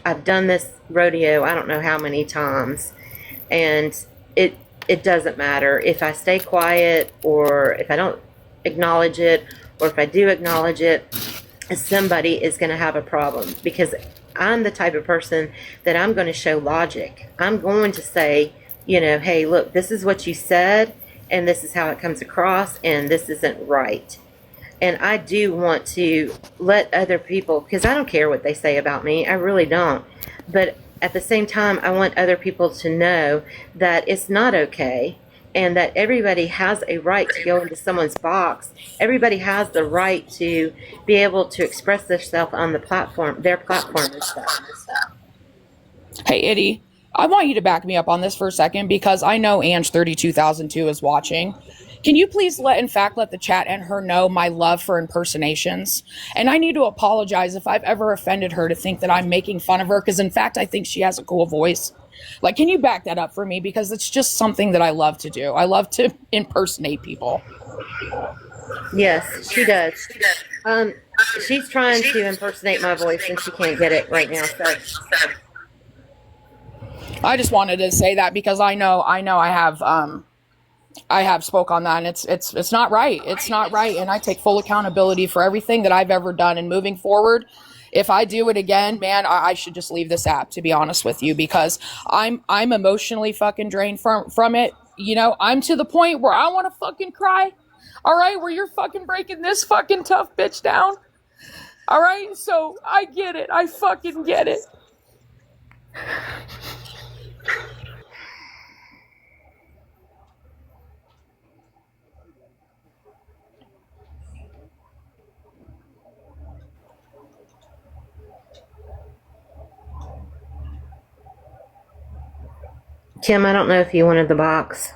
I've done this rodeo I don't know how many times, and it it doesn't matter if I stay quiet or if I don't acknowledge it, or if I do acknowledge it, somebody is going to have a problem, because I'm the type of person that I'm going to show logic. I'm going to say, hey, look, this is what you said, and this is how it comes across, and this isn't right. And I do want to let other people, because I don't care what they say about me, I really don't. But at the same time, I want other people to know that it's not okay, and that everybody has a right to go into someone's box. Everybody has the right to be able to express themselves on their platform and stuff. Hey, Itty, I want you to back me up on this for a second because I know Ange 32002 is watching. Can you please let the chat and her know my love for impersonations? And I need to apologize if I've ever offended her to think that I'm making fun of her, because in fact, I think she has a cool voice. Like, can you back that up for me? Because it's just something that I love to do. I love to impersonate people. Yes, she does. Um, she's trying to impersonate my voice, and she can't get it right now. So I just wanted to say that because I know I have spoke on that, and it's not right. It's not right, and I take full accountability for everything that I've ever done. And moving forward, if I do it again, man, I should just leave this app, to be honest with you, because I'm emotionally fucking drained from it. I'm to the point where I want to fucking cry. All right, where you're fucking breaking this fucking tough bitch down. All right, so I get it. I fucking get it. Kim, I don't know if you wanted the box.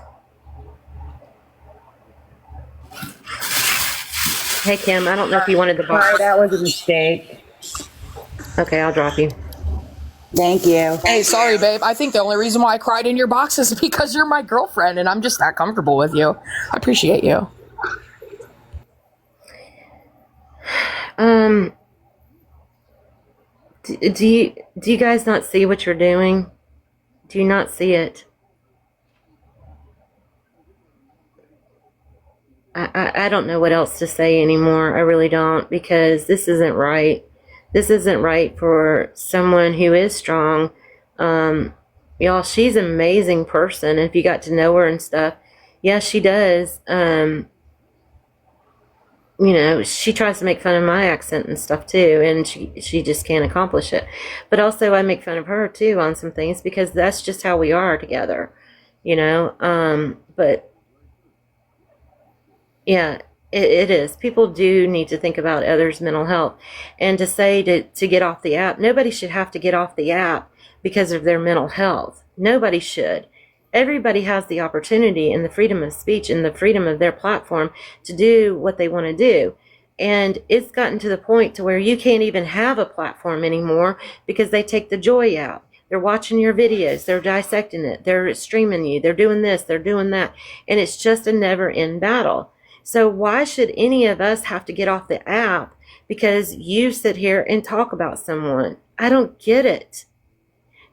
Hey, Kim, I don't know if you wanted the box. Sorry, that was a mistake. Okay, I'll drop you. Thank you. Hey, sorry, babe. I think the only reason why I cried in your box is because you're my girlfriend and I'm just that comfortable with you. I appreciate you. Do you guys not see what you're doing? Do you not see it? I don't know what else to say anymore. I really don't, because this isn't right. This isn't right for someone who is strong. Y'all, she's an amazing person. If you got to know her and stuff, yeah, she does. She tries to make fun of my accent and stuff too, and she just can't accomplish it. But also, I make fun of her too on some things, because that's just how we are together, But yeah, it is. People do need to think about others' mental health, and to say to get off the app. Nobody should have to get off the app because of their mental health. Nobody should. Everybody has the opportunity and the freedom of speech and the freedom of their platform to do what they want to do. And it's gotten to the point to where you can't even have a platform anymore because they take the joy out. They're watching your videos, they're dissecting it, they're streaming you, they're doing this, they're doing that, and it's just a never-end battle. So why should any of us have to get off the app because you sit here and talk about someone? I don't get it.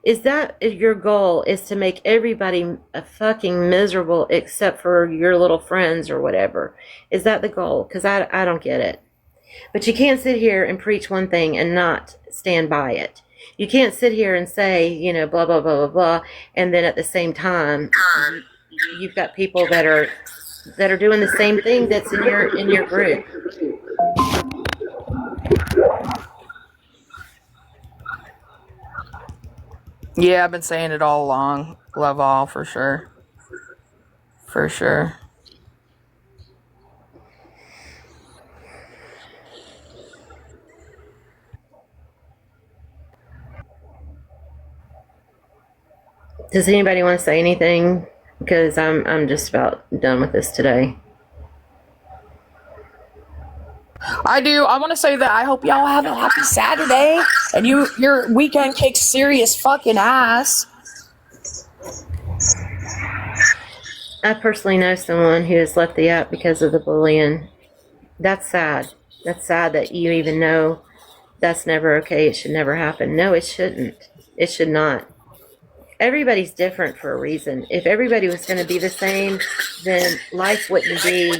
Is that your goal, is to make everybody a fucking miserable except for your little friends or whatever? Is that the goal? Because I don't get it. But you can't sit here and preach one thing and not stand by it. You can't sit here and say, blah, blah, blah, blah, blah, and then at the same time, you've got people that are doing the same thing that's in your group. Yeah, I've been saying it all along. Love all, for sure. For sure. Does anybody want to say anything? Because I'm just about done with this today. I do. I want to say that I hope y'all have a happy Saturday and your weekend kicks serious fucking ass. I personally know someone who has left the app because of the bullying. That's sad. That's sad that you even know That's never okay. It should never happen. No, it shouldn't. It should not. Everybody's different for a reason. If everybody was going to be the same, then life wouldn't be.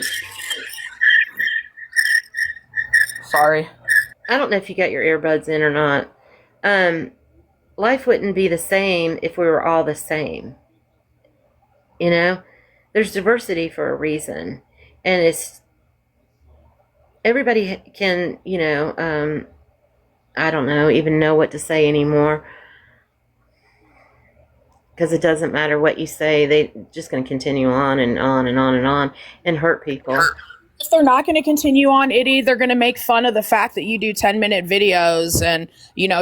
Sorry. I don't know if you got your earbuds in or not. Life wouldn't be the same if we were all the same. You know, there's diversity for a reason, and it's everybody can, I don't know, even know what to say anymore, because it doesn't matter what you say. They just going to continue on and on and on and on and hurt people. If they're not going to continue on, they're going to make fun of the fact that you do 10-minute videos and,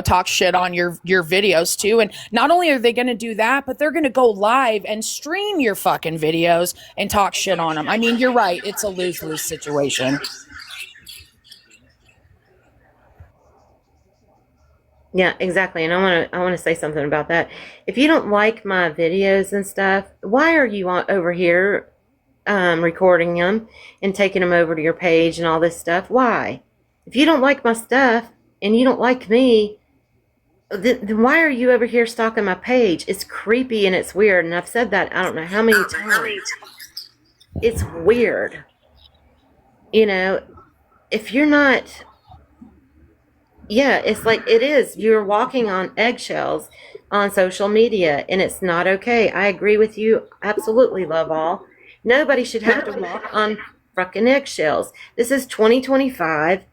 talk shit on your videos too. And not only are they going to do that, but they're going to go live and stream your fucking videos and talk shit on them. I mean, you're right. It's a lose-lose situation. Yeah, exactly. And I want to say something about that. If you don't like my videos and stuff, why are you over here recording them and taking them over to your page and all this stuff? Why? If you don't like my stuff and you don't like me, then why are you over here stalking my page? It's creepy and it's weird. And I've said that I don't know how many times. It's weird. If you're not, it's like it is. You're walking on eggshells on social media, and it's not okay. I agree with you. Absolutely, love all. Nobody should have to walk on fucking eggshells. This is 2025.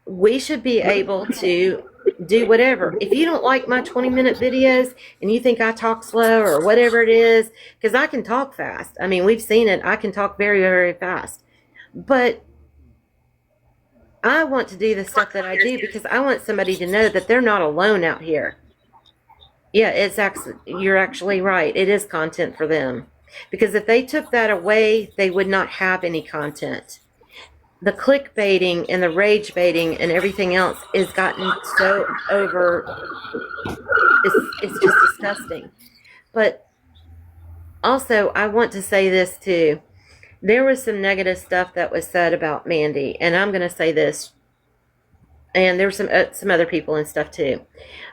We should be able to do whatever. If you don't like my 20-minute videos and you think I talk slow or whatever it is, because I can talk fast. I mean, we've seen it. I can talk very, very fast. But I want to do the stuff that I do because I want somebody to know that they're not alone out here. Yeah, you're actually right. It is content for them. Because if they took that away, they would not have any content. The clickbaiting and the rage baiting and everything else is gotten so over. It's just disgusting. But also, I want to say this too. There was some negative stuff that was said about Mandy, and I'm going to say this. And there were some other people and stuff too.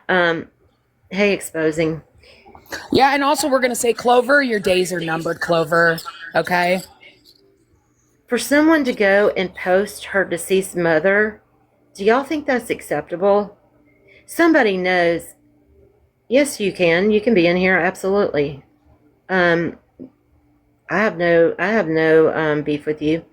Hey, exposing. Yeah, and also we're going to say, Clover, your days are numbered, Clover. Okay? For someone to go and post her deceased mother, do y'all think that's acceptable? Somebody knows. Yes, you can. You can be in here, absolutely. I have no beef with you.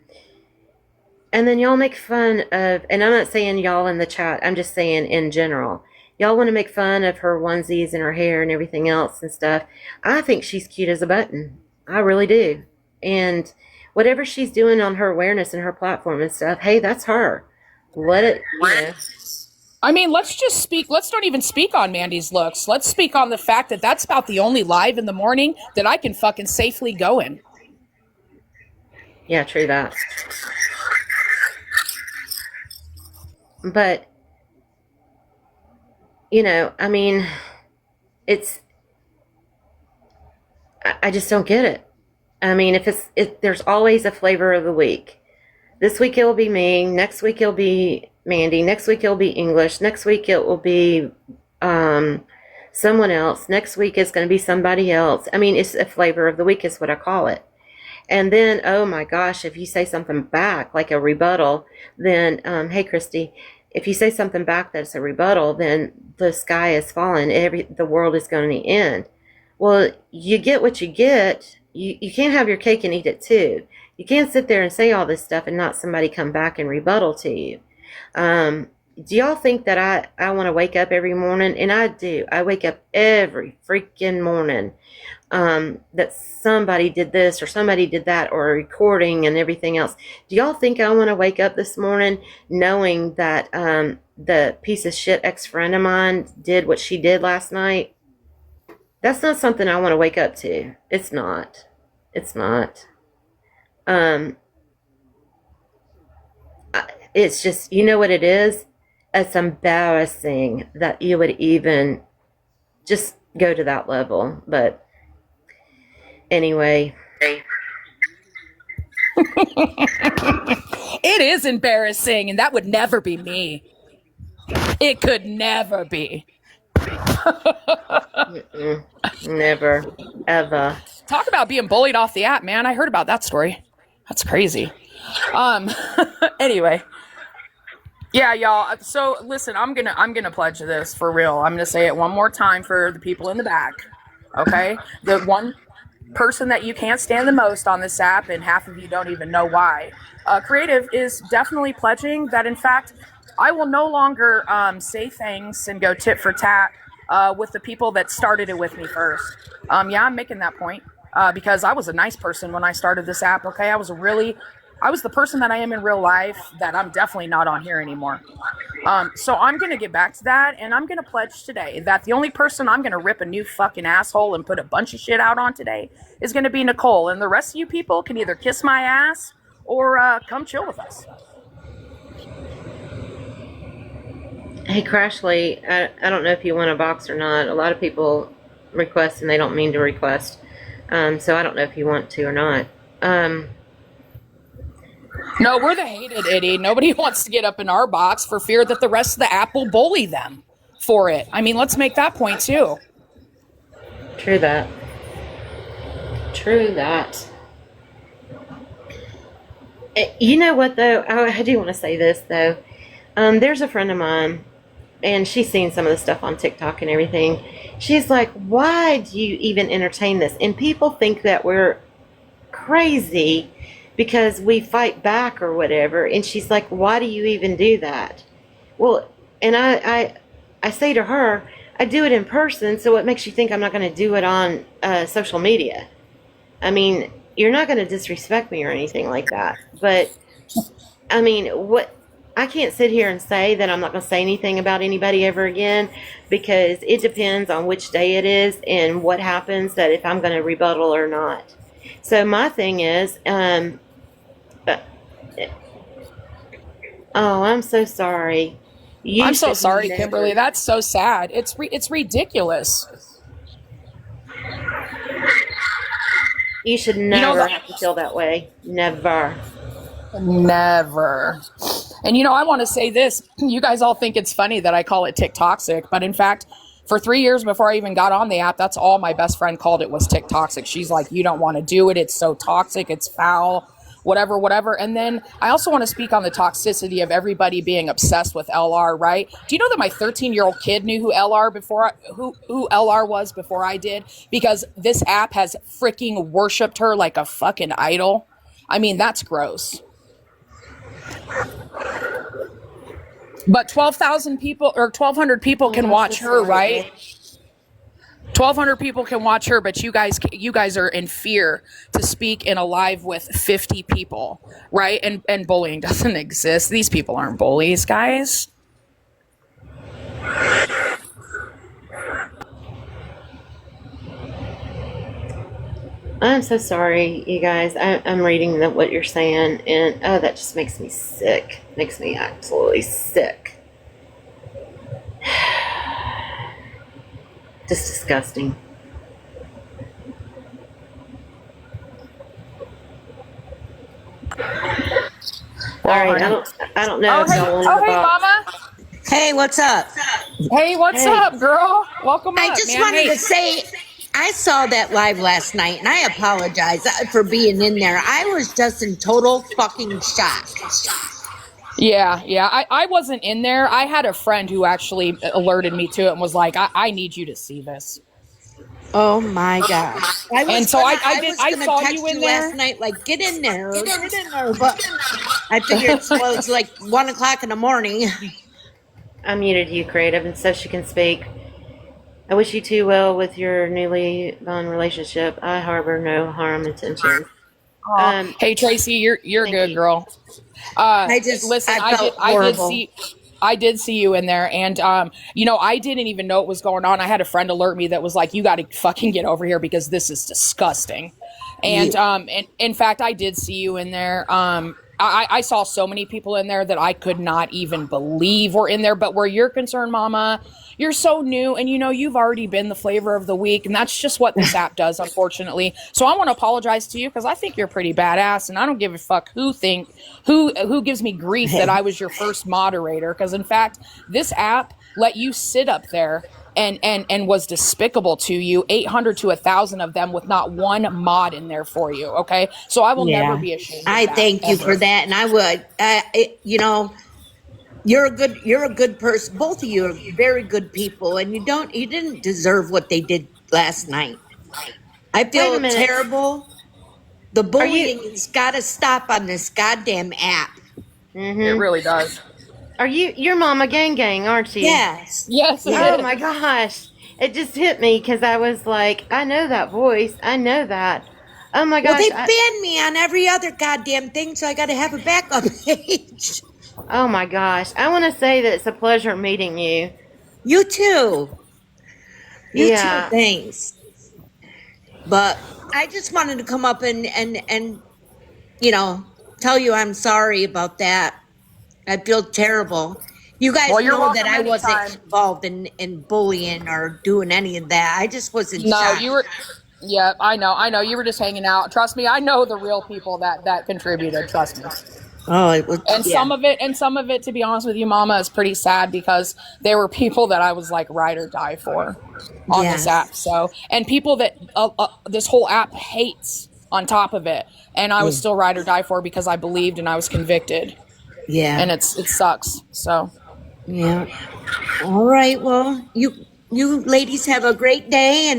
And then y'all make fun of, and I'm not saying y'all in the chat, I'm just saying in general. Y'all want to make fun of her onesies and her hair and everything else and stuff. I think she's cute as a button. I really do. And whatever she's doing on her awareness and her platform and stuff, hey, that's her. Let it, I mean, let's not even speak on Mandy's looks. Let's speak on the fact that that's about the only live in the morning that I can fucking safely go in. Yeah, true that. But, I mean, I just don't get it. I mean, there's always a flavor of the week. This week it will be me. Next week it'll be Mandy. Next week it'll be English. Next week it will be someone else. Next week it's going to be somebody else. I mean, it's a flavor of the week is what I call it. And then, oh my gosh, if you say something back, like a rebuttal, then, hey, Christy, if you say something back that's a rebuttal, then the sky is falling. The world is going to end. Well, you get what you get. You can't have your cake and eat it too. You can't sit there and say all this stuff and not somebody come back and rebuttal to you. Do y'all think that I want to wake up every morning? And I do. I wake up every freaking morning that somebody did this or somebody did that or a recording and everything else. Do y'all think I want to wake up this morning knowing that the piece of shit ex-friend of mine did what she did last night? That's not something I want to wake up to. It's not. It's not. It's just, you know what it is? It's embarrassing that you would even just go to that level. But anyway. It is embarrassing, and that would never be me. It could never be. Never, ever. Talk about being bullied off the app, man. I heard about that story. That's crazy. Um anyway. Yeah, y'all. So listen, I'm gonna pledge this for real. I'm gonna say it one more time for the people in the back. Okay? The one person that you can't stand the most on this app, and half of you don't even know why. Creative is definitely pledging that, in fact, I will no longer say things and go tit for tat with the people that started it with me first. Yeah, I'm making that point because I was a nice person when I started this app. Okay, I was the person that I am in real life that I'm definitely not on here anymore. So I'm going to get back to that, and I'm going to pledge today that the only person I'm going to rip a new fucking asshole and put a bunch of shit out on today is going to be Nicole, and the rest of you people can either kiss my ass or come chill with us. Hey, Crashly, I don't know if you want a box or not. A lot of people request and they don't mean to request. So I don't know if you want to or not. No, we're the hated idiot. Nobody wants to get up in our box for fear that the rest of the app will bully them for it. I mean, let's make that point too. True that. True that. You know what, though? I do want to say this, though. There's a friend of mine, and she's seen some of the stuff on TikTok and everything. She's like, why do you even entertain this? And people think that we're crazy because we fight back or whatever. And she's like, why do you even do that? Well, and I say to her, I do it in person, so what makes you think I'm not going to do it on social media? I mean, you're not going to disrespect me or anything like that. But, I mean, I can't sit here and say that I'm not going to say anything about anybody ever again, because it depends on which day it is and what happens, that if I'm going to rebuttal or not. So my thing is, oh, I'm so sorry. I'm so sorry, Kimberly. That's so sad. It's ridiculous. You should never have to feel that way. Never. Never. And I want to say this. You guys all think it's funny that I call it TikToxic, but in fact, for 3 years before I even got on the app, that's all my best friend called it, was TikToxic. She's like, you don't want to do it. It's so toxic. It's foul. Whatever. And then I also want to speak on the toxicity of everybody being obsessed with LR, right? Do you know that my 13-year-old kid knew who LR was before I did? Because this app has freaking worshipped her like a fucking idol. I mean, that's gross. But 12,000 people or 1,200 people can watch her, right? 1,200 people can watch her, but you guys are in fear to speak in a live with 50 people, right? And bullying doesn't exist. These people aren't bullies, guys. I'm so sorry, you guys. I'm reading what you're saying, and that just makes me sick. Makes me absolutely sick. Just disgusting. All right, I don't know if y'all want to talk. Mama. Hey, what's up? Hey, what's up, girl? Welcome I up, just man. wanted Hey. to say, I saw that live last night, and I apologize for being in there. I was just in total fucking shock. Yeah. I wasn't in there. I had a friend who actually alerted me to it and was like, I need you to see this. Oh my gosh! I saw you in there last night. Like, get in there, But I figured, well, it's like 1 o'clock in the morning. I muted you, Creative, and so she can speak. I wish you two well with your newly bound relationship. I harbor no harm intentions. Hey Tracy, you're good, you. girl. I did see you in there, and I didn't even know what was going on. I had a friend alert me that was like, "You got to fucking get over here because this is disgusting." And and in fact, I did see you in there. I saw so many people in there that I could not even believe were in there. But where you're concerned, Mama, you're so new, and you've already been the flavor of the week, and that's just what this app does, unfortunately. So I want to apologize to you because I think you're pretty badass, and I don't give a fuck who gives me grief that I was your first moderator. Because in fact, this app let you sit up there and was despicable to you, 800 to 1,000 of them with not one mod in there for you. Okay, so I will never be ashamed of I that, thank you ever. for that, and I would. You're a good person. Both of you are very good people, and you didn't deserve what they did last night. I Wait a feel minute. terrible. The Are bullying you? has got to stop on this goddamn app. It really does. Are you're Mama Gang Gang, aren't you? Yes. Yes, it Oh is. my gosh. It just hit me because I was like, I know that voice. I know that. Oh my Well, gosh. they banned me on every other goddamn thing, so I got to have a backup page. Oh my gosh. I want to say that it's a pleasure meeting you. You too. You Yeah. too. Thanks. But I just wanted to come up and tell you I'm sorry about that. I feel terrible. You guys Well, you're know that welcome I wasn't anytime. involved in bullying or doing any of that. I just was in No, shock. you were. Yeah, I know. You were just hanging out. Trust me, I know the real people that contributed. Trust me. Oh, it was. And some of it, to be honest with you, Mama, is pretty sad because they were people that I was like ride or die for on this Yes. app. So, and people that this whole app hates on top of it, and I was still ride or die for because I believed and I was convicted, Yeah. and it sucks. So, Yeah. All right. Well, you ladies have a great day,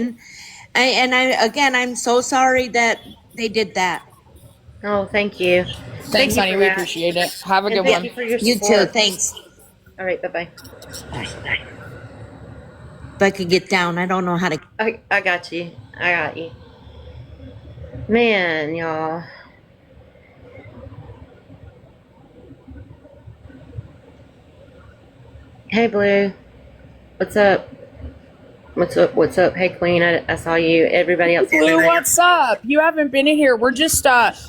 and I'm so sorry that they did that. Oh, thank you. thanks, you honey. for We that. appreciate it. Have a And good thank one. you for your You too. support. Thanks. All right. Bye-bye. If I could get down, I don't know how to. I got you. I got you. Man, y'all. Hey, Blue. What's up? What's up? What's up? Hey, Queen. I saw you. Everybody else. Blue, what's up? You haven't been in here. We're just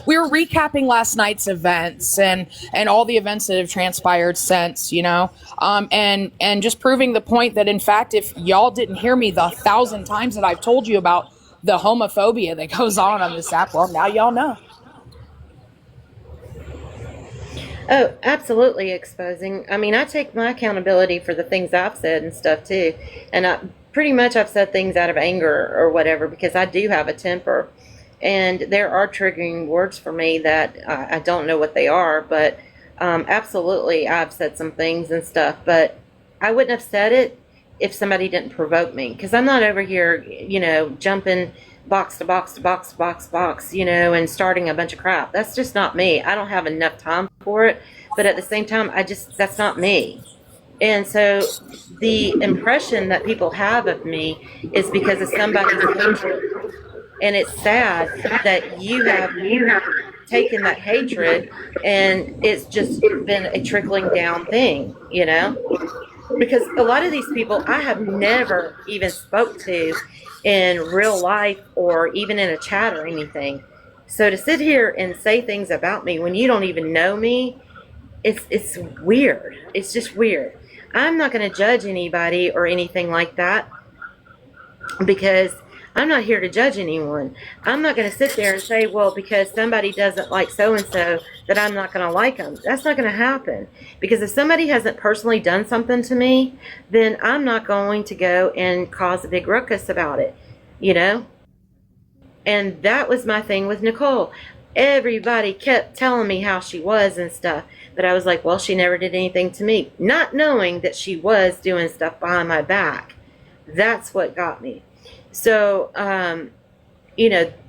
we were recapping last night's events and all the events that have transpired since, and just proving the point that in fact, if y'all didn't hear me the 1,000 times that I've told you about the homophobia that goes on this app, well, now y'all know. Oh, absolutely exposing. I mean, I take my accountability for the things I've said and stuff too. And I've said things out of anger or whatever because I do have a temper. And there are triggering words for me that I don't know what they are, but absolutely I've said some things and stuff. But I wouldn't have said it if somebody didn't provoke me because I'm not over here, jumping box to box to box to box to box, and starting a bunch of crap. That's just not me. I don't have enough time for it. But at the same time, that's not me. And so the impression that people have of me is because of somebody's hatred. And it's sad that you have taken that hatred and it's just been a trickling down thing, Because a lot of these people I have never even spoke to in real life or even in a chat or anything. So to sit here and say things about me when you don't even know me, it's weird. It's just weird. I'm not going to judge anybody or anything like that because I'm not here to judge anyone. I'm not going to sit there and say, well, because somebody doesn't like so-and-so that I'm not going to like them. That's not going to happen. Because if somebody hasn't personally done something to me, then I'm not going to go and cause a big ruckus about it, And that was my thing with Nicole. Everybody kept telling me how she was and stuff. But I was like, well, she never did anything to me. Not knowing that she was doing stuff behind my back. That's what got me. So,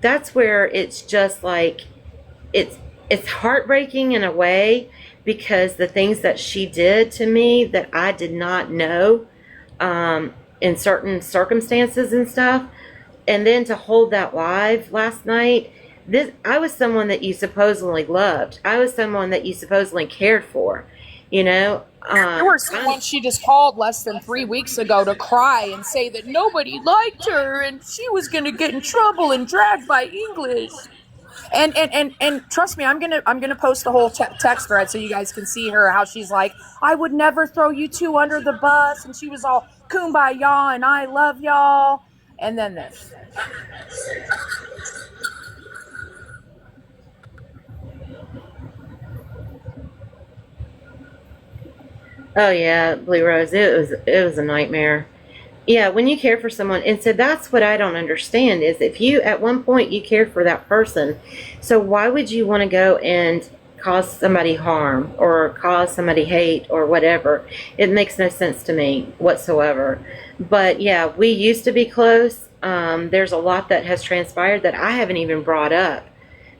that's where it's just like, it's heartbreaking in a way because the things that she did to me that I did not know in certain circumstances and stuff. And then to hold that live last night, I was someone that you supposedly loved. I was someone that you supposedly cared for, You were someone she just called less than 3 weeks ago to cry and say that nobody liked her and she was going to get in trouble and dragged by English. And trust me, I'm gonna post the whole text thread so you guys can see her, how she's like, I would never throw you two under the bus, and she was all kumbaya and I love y'all, and then this. Oh yeah, Blue Rose. It was a nightmare. Yeah, when you care for someone, and so that's what I don't understand is if you at one point you cared for that person, so why would you want to go and cause somebody harm or cause somebody hate or whatever? It makes no sense to me whatsoever. But yeah, we used to be close. There's a lot that has transpired that I haven't even brought up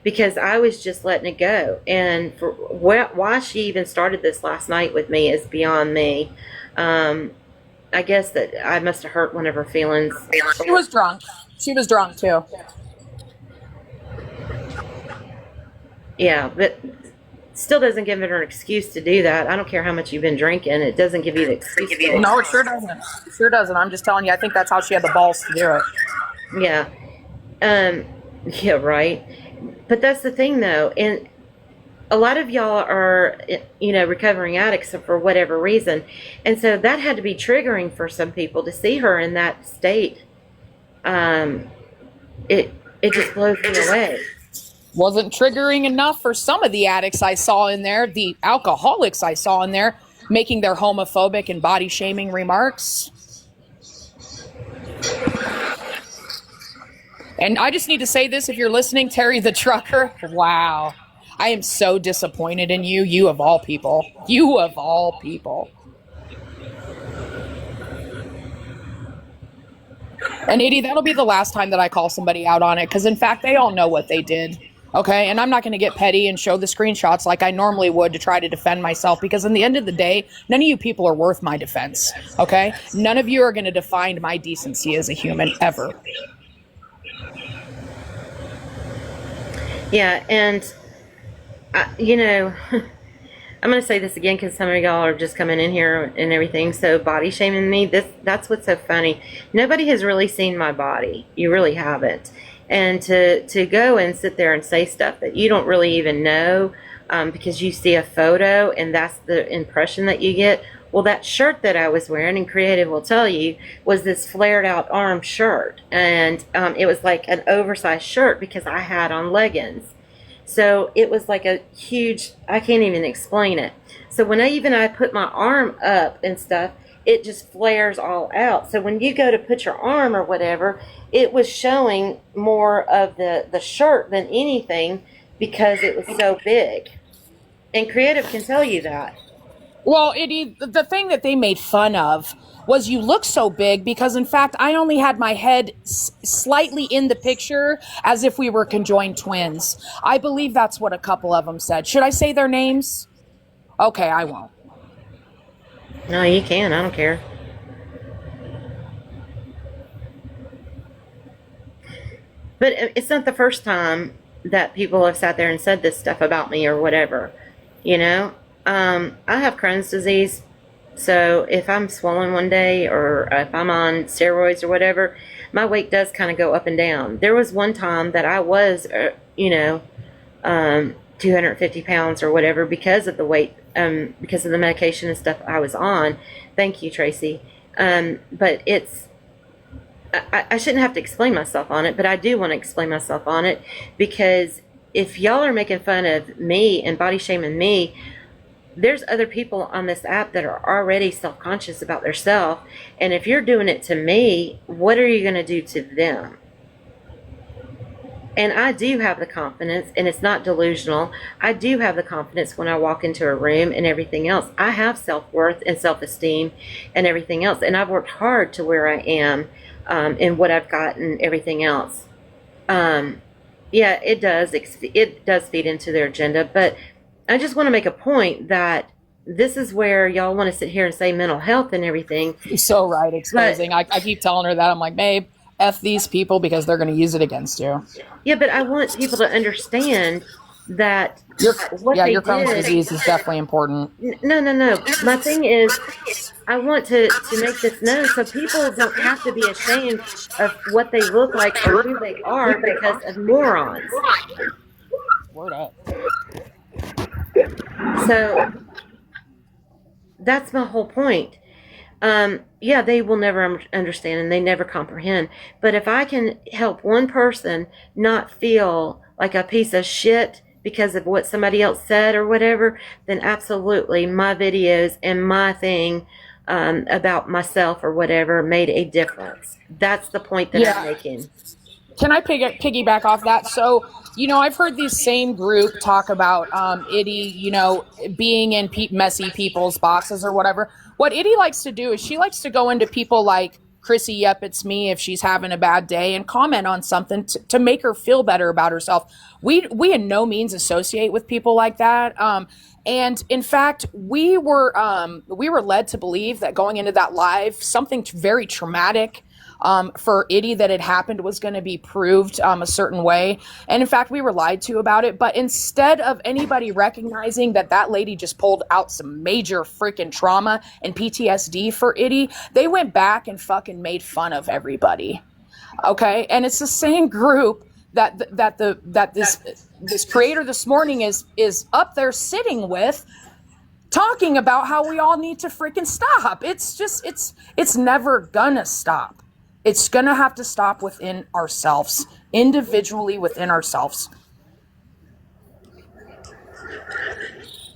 because I was just letting it go. And for why she even started this last night with me is beyond me. I guess that I must have hurt one of her feelings. She was drunk. She was drunk too. Yeah, but still doesn't give her an excuse to do that. I don't care how much you've been drinking. It doesn't give you the excuse. No, it sure doesn't. It sure doesn't. I'm just telling you, I think that's how she had the balls to do it. Yeah. Yeah, right. But that's the thing though. And a lot of y'all are, recovering addicts for whatever reason. And so that had to be triggering for some people to see her in that state. It just blows me away. Wasn't triggering enough for some of the addicts I saw in there, the alcoholics I saw in there, making their homophobic and body shaming remarks. And I just need to say this, if you're listening, Terry the trucker, wow. I am so disappointed in you. You of all people. You of all people. And Edie, that'll be the last time that I call somebody out on it, because in fact, they all know what they did. Okay, and I'm not going to get petty and show the screenshots like I normally would to try to defend myself, because in the end of the day, none of you people are worth my defense. Okay? None of you are going to define my decency as a human ever. Yeah, and I'm going to say this again because some of y'all are just coming in here and everything. So body shaming me, that's what's so funny. Nobody has really seen my body. You really haven't. And to go and sit there and say stuff that you don't really even know because you see a photo and that's the impression that you get. Well, that shirt that I was wearing, and Creative will tell you, was this flared out arm shirt. And it was like an oversized shirt because I had on leggings. So it was like a huge, I can't even explain it. So when I put my arm up and stuff, it just flares all out. So when you go to put your arm or whatever, it was showing more of the shirt than anything because it was so big. And Creative can tell you that. Well, the thing that they made fun of was you look so big because, in fact, I only had my head slightly in the picture as if we were conjoined twins. I believe that's what a couple of them said. Should I say their names? Okay, I won't. No, you can. I don't care. But it's not the first time that people have sat there and said this stuff about me or whatever, I have Crohn's disease, so if I'm swollen one day or if I'm on steroids or whatever, my weight does kind of go up and down. There was one time that I was, 250 pounds or whatever because of the weight, because of the medication and stuff I was on. Thank you, Tracy. But I shouldn't have to explain myself on it, but I do want to explain myself on it because if y'all are making fun of me and body shaming me, there's other people on this app that are already self-conscious about their self. And if you're doing it to me, what are you going to do to them? And I do have the confidence, and it's not delusional. I do have the confidence when I walk into a room and everything else. I have self-worth and self-esteem and everything else. And I've worked hard to where I am and what I've gotten, everything else. Yeah, it does feed into their agenda, but I just want to make a point that this is where y'all want to sit here and say mental health and everything. You're so right, exposing. I keep telling her that. I'm like, babe, F these people because they're going to use it against you. Yeah, but I want people to understand that your Crohn's disease is definitely important. No. My thing is, I want to make this known so people don't have to be ashamed of what they look like or who they are because of morons. Word up. So that's my whole point. Yeah, they will never understand and they never comprehend. But if I can help one person not feel like a piece of shit because of what somebody else said or whatever, then absolutely my videos and my thing about myself or whatever made a difference. That's the point that I'm making. Can I piggyback off that? So, I've heard this same group talk about Itty, being in messy people's boxes or whatever. What Itty likes to do is she likes to go into people like Chrissy, yep, it's me, if she's having a bad day, and comment on something to make her feel better about herself. We in no means associate with people like that. And in fact, we were led to believe that going into that live, something very traumatic for Itty that had happened was going to be proved a certain way. And in fact, we were lied to about it. But instead of anybody recognizing that lady just pulled out some major freaking trauma and PTSD for Itty, they went back and fucking made fun of everybody. Okay. And it's the same group that this creator this morning is up there sitting with, talking about how we all need to freaking stop. It's never gonna stop. It's going to have to stop within ourselves, individually within ourselves.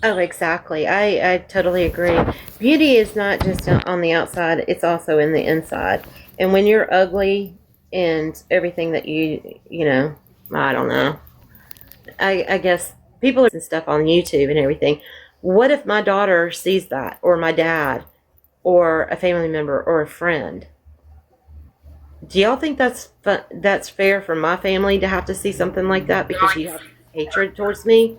Oh, exactly. I totally agree. Beauty is not just on the outside, it's also in the inside. And when you're ugly and everything that I don't know. I guess people and stuff on YouTube and everything. What if my daughter sees that, or my dad, or a family member, or a friend? Do y'all think that's fair for my family to have to see something like that because you have hatred towards me?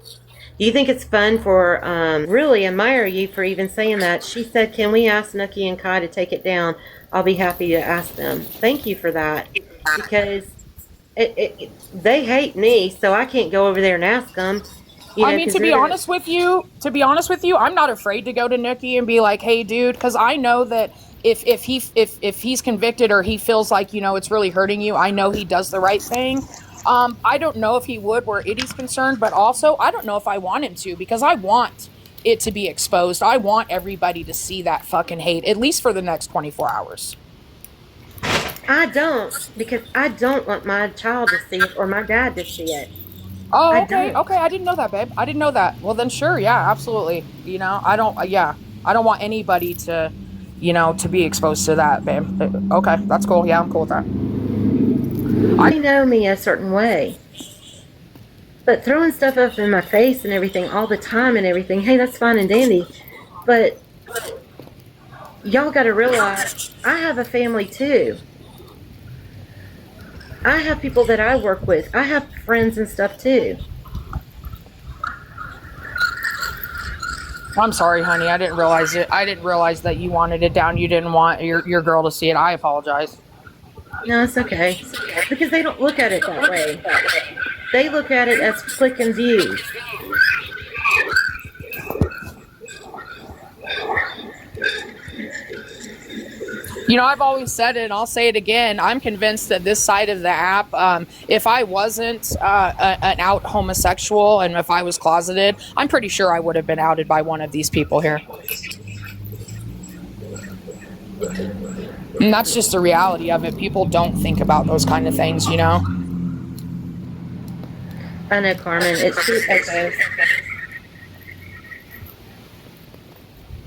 Do you think it's fun for, really admire you for even saying that. She said, can we ask Nucky and Kai to take it down? I'll be happy to ask them. Thank you for that. Because they hate me, so I can't go over there and ask them. To be honest with you, I'm not afraid to go to Nucky and be like, hey, dude, because I know that if he's convicted or he feels like, it's really hurting you, I know he does the right thing. I don't know if he would where Itty's concerned, but also I don't know if I want him to, because I want it to be exposed. I want everybody to see that fucking hate, at least for the next 24 hours. I don't, because I don't want my child to see it or my dad to see it. Oh, okay. Okay. I didn't know that, babe. I didn't know that. Well, then sure. Yeah, absolutely. I don't want anybody to, to be exposed to that, babe. Okay. That's cool. Yeah, I'm cool with that. I know me a certain way, but throwing stuff up in my face and everything all the time and everything, hey, that's fine and dandy. But y'all got to realize I have a family too. I have people that I work with. I have friends and stuff too. I'm sorry, honey. I didn't realize it. I didn't realize that you wanted it down. You didn't want your girl to see it. I apologize. No, it's okay. Because they don't look at it that way. They look at it as click and views. I've always said it, and I'll say it again. I'm convinced that this side of the app, if I wasn't an out homosexual and if I was closeted, I'm pretty sure I would have been outed by one of these people here. And that's just the reality of it. People don't think about those kind of things, I know, Carmen. She echoes.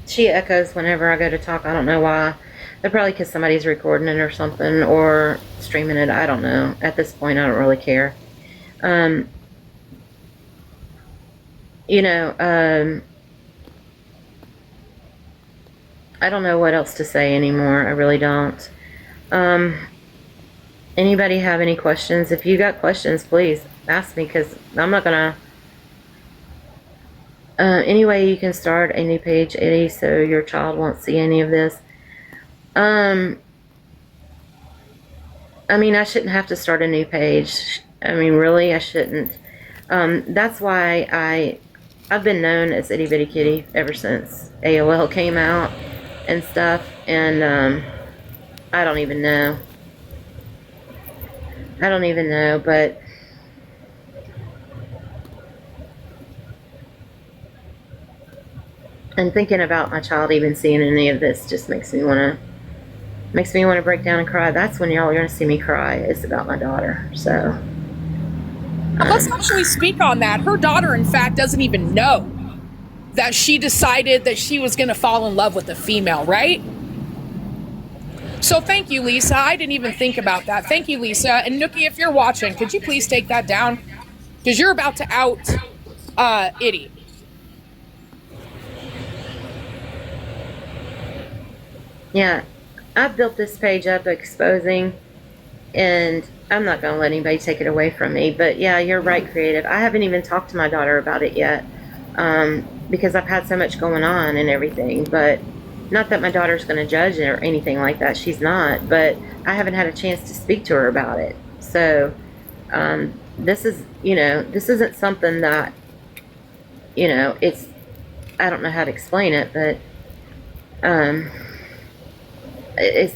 She echoes whenever I go to talk. I don't know why. They're probably because somebody's recording it or something, or streaming it. I don't know. At this point, I don't really care. I don't know what else to say anymore. I really don't. Anybody have any questions? If you got questions, please ask me, because I'm not gonna. Anyway, you can start a new page, Eddie, so your child won't see any of this. I shouldn't have to start a new page. Really, I shouldn't. That's why I've been known as Itty Bitty Kitty ever since AOL came out and stuff, and I don't even know, but And thinking about my child even seeing any of this just makes me want to break down and cry. That's when y'all are going to see me cry, is about my daughter. So Let's actually speak on that. Her daughter, in fact, doesn't even know that she decided that she was going to fall in love with a female, right? So thank you, Lisa. I didn't even think about that. Thank you, Lisa. And Nookie, if you're watching, could you please take that down? Because you're about to out Itty. yeah, I've built this page up exposing, and I'm not going to let anybody take it away from me. But yeah, you're right, Creative. I haven't even talked to my daughter about it yet, because I've had so much going on and everything. But not that my daughter's going to judge or anything like that. She's not. But I haven't had a chance to speak to her about it. So this is, this isn't something that, it's, I don't know how to explain it, but it's,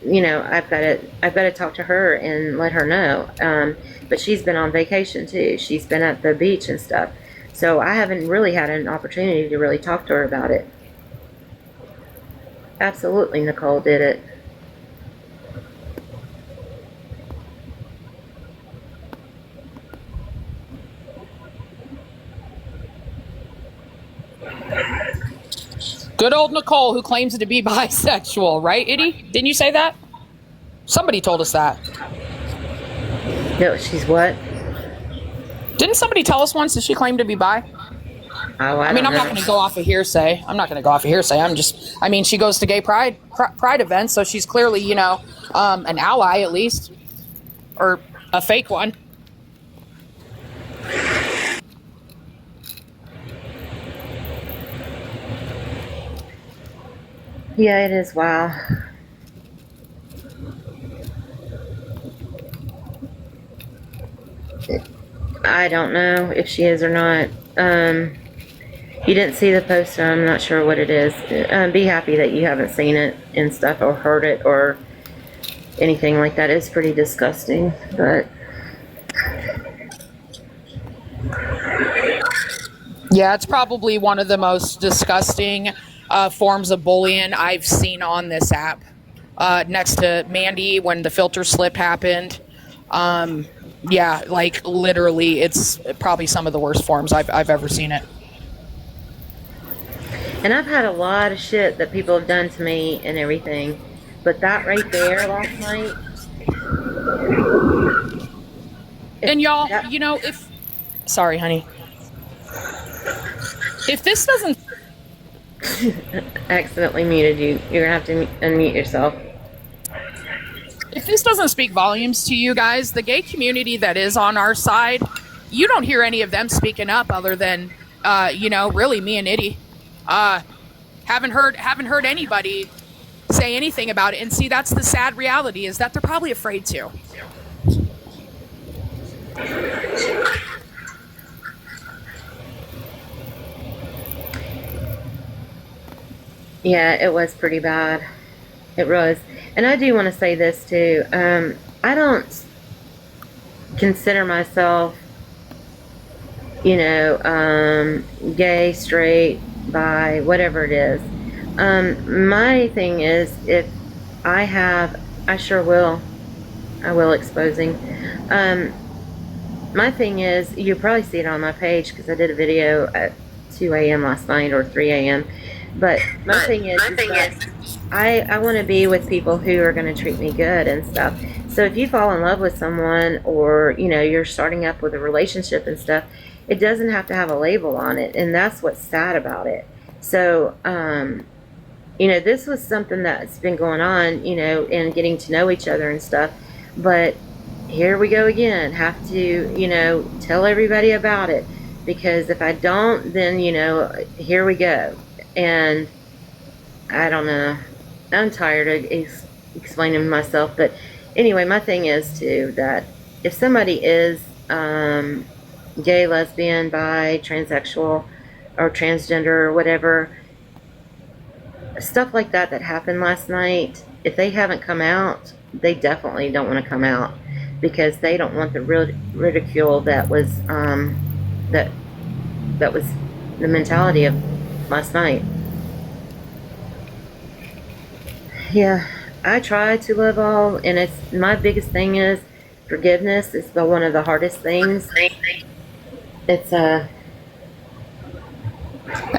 I've got to talk to her and let her know. But she's been on vacation too. She's been at the beach and stuff. So I haven't really had an opportunity to really talk to her about it. Absolutely, Nicole did it. Good old Nicole, who claims to be bisexual, right, Itty? Didn't you say that? Somebody told us that. No, she's what? Didn't somebody tell us once that she claimed to be bi? Oh, I'm not going to go off of hearsay. She goes to gay pride events, so she's clearly, an ally at least, or a fake one. Yeah, it is. Wow. I don't know if she is or not. You didn't see the post, so I'm not sure what it is. Be happy that you haven't seen it and stuff, or heard it, or anything like that. It's pretty disgusting, but Yeah, it's probably one of the most disgusting forms of bullying I've seen on this app. Next to Mandy when the filter slip happened. Yeah, like literally, it's probably some of the worst forms I've ever seen it. and I've had a lot of shit that people have done to me and everything, but that right there last night. And y'all, that- sorry, honey. If this doesn't, accidentally muted you. You're gonna have to unmute yourself. if this doesn't speak volumes to you guys, the gay community that is on our side, you don't hear any of them speaking up other than, really me and Itty. Haven't heard anybody say anything about it. And see, that's the sad reality, is that they're probably afraid to. Yeah, it was pretty bad. It was. And I do want to say this too. I don't consider myself, gay, straight, bi, whatever it is. My thing is, if I sure will. I will exposing. My thing is, you probably see it on my page because I did a video at 2 a.m. last night or 3 a.m. But my thing is that I want to be with people who are going to treat me good and stuff. So if you fall in love with someone, or you're starting up with a relationship and stuff, it doesn't have to have a label on it, and that's what's sad about it. So this was something that's been going on, and getting to know each other and stuff. But here we go again. Have to tell everybody about it, because if I don't, then here we go. And I don't know. I'm tired of explaining myself. But anyway, my thing is too that if somebody is gay, lesbian, bi, transsexual, or transgender, or whatever, stuff like that happened last night, if they haven't come out, they definitely don't want to come out, because they don't want the ridicule that was that was the mentality of last night. Yeah, I try to love all, and it's my biggest thing is forgiveness is one of the hardest things. It's And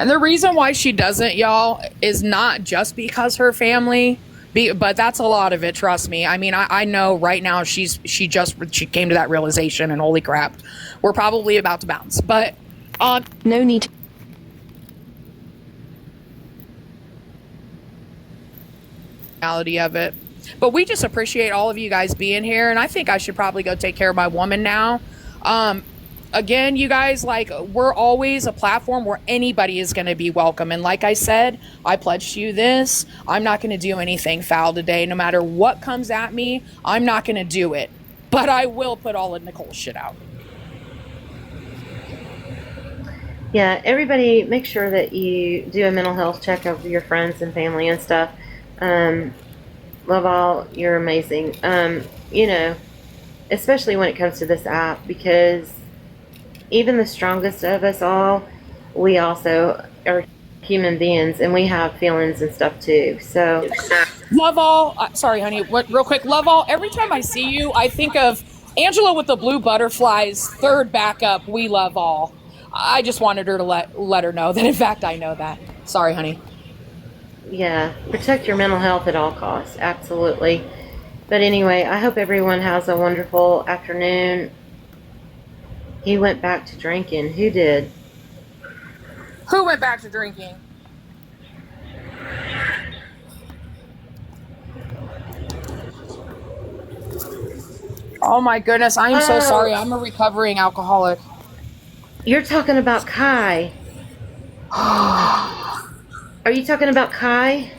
the reason why she doesn't, y'all, is not just because her family, but that's a lot of it. Trust me. I mean, I know right now she came to that realization, and holy crap, we're probably about to bounce. But No need to. reality of it. But we just appreciate all of you guys being here, and I think I should probably go take care of my woman now. Again, you guys, like, we're always a platform where anybody is going to be welcome. And like I said, I pledge to you this: I'm not going to do anything foul today. No matter what comes at me, I'm not going to do it. But I will put all of Nicole's shit out. yeah, everybody make sure that you do a mental health check of your friends and family and stuff. Love all, you're amazing. You know, especially when it comes to this app, because even the strongest of us all, we also are human beings and we have feelings and stuff too. So, Love all. Sorry, honey. What? Real quick. Love all. Every time I see you, I think of Angela with the blue butterflies. Third backup. We love all. I just wanted her to let her know that. In fact, I know that. Sorry, honey. yeah, protect your mental health at all costs. Absolutely. But anyway, I hope everyone has a wonderful afternoon. He went back to drinking. Who did? Who went back to drinking? Oh my goodness. I am so sorry. I'm a recovering alcoholic. You're talking about Kai. Are you talking about Kai?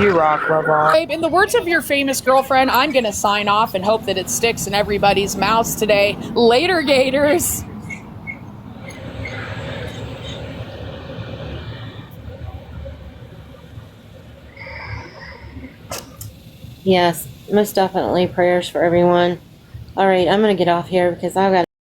You rock, love all. Babe, in the words of your famous girlfriend, I'm going to sign off and hope that it sticks in everybody's mouths today. Later, Gators. Yes, most definitely prayers for everyone. All right, I'm going to get off here because I've got